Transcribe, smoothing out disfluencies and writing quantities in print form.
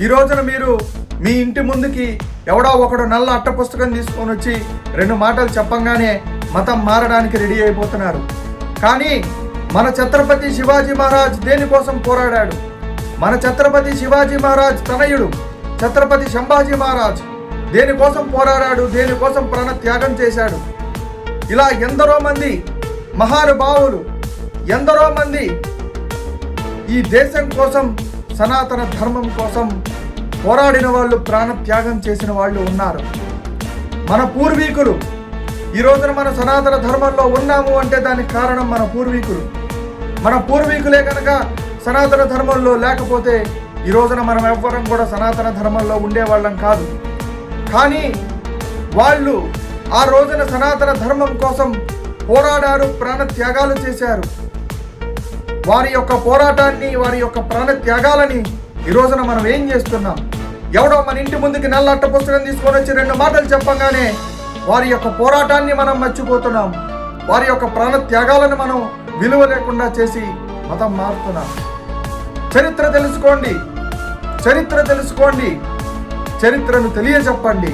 ఈ రోజున మీరు మీ ఇంటి ముందుకి ఎవడో ఒకడు నల్ల అట్ట పుస్తకం తీసుకొని వచ్చి 2 మాటలు చెప్పంగానే మతం మారడానికి రెడీ అయిపోతున్నారు. కానీ మన ఛత్రపతి శివాజీ మహారాజ్ దేనికోసం పోరాడాడు? మన ఛత్రపతి శివాజీ మహారాజ్ తనయుడు ఛత్రపతి సంభాజీ మహారాజ్ దేనికోసం పోరాడాడు? దేనికోసం ప్రాణ త్యాగం చేశాడు? ఇలా ఎందరో మంది మహానుభావులు, ఎందరో మంది ఈ దేశం కోసం, సనాతన ధర్మం కోసం పోరాడిన వాళ్ళు, ప్రాణ త్యాగం చేసిన వాళ్ళు ఉన్నారు. మన పూర్వీకులు ఈ రోజున మన సనాతన ధర్మంలో ఉన్నాము అంటే దానికి కారణం మన పూర్వీకులు. మన పూర్వీకులే కనుక సనాతన ధర్మంలో లేకపోతే ఈ రోజున మనం ఎవ్వరం కూడా సనాతన ధర్మంలో ఉండేవాళ్ళం కాదు. కానీ వాళ్ళు ఆ రోజున సనాతన ధర్మం కోసం పోరాడారు, ప్రాణ త్యాగాలు చేశారు. వారి యొక్క పోరాటాన్ని, వారి యొక్క ప్రాణ త్యాగాలని ఈ రోజున మనం ఏం చేస్తున్నాం? ఎవడో మన ఇంటి ముందుకి నల్ల అట్ట పుస్తకం తీసుకొని వచ్చి 2 మాటలు చెప్పగానే వారి యొక్క పోరాటాన్ని మనం మర్చిపోతున్నాం. వారి యొక్క ప్రాణ త్యాగాలను మనం విలువ లేకుండా చేసి మతం మారుతున్నాం. చరిత్ర తెలుసుకోండి, చరిత్ర తెలుసుకోండి, చరిత్రను తెలియజెప్పండి.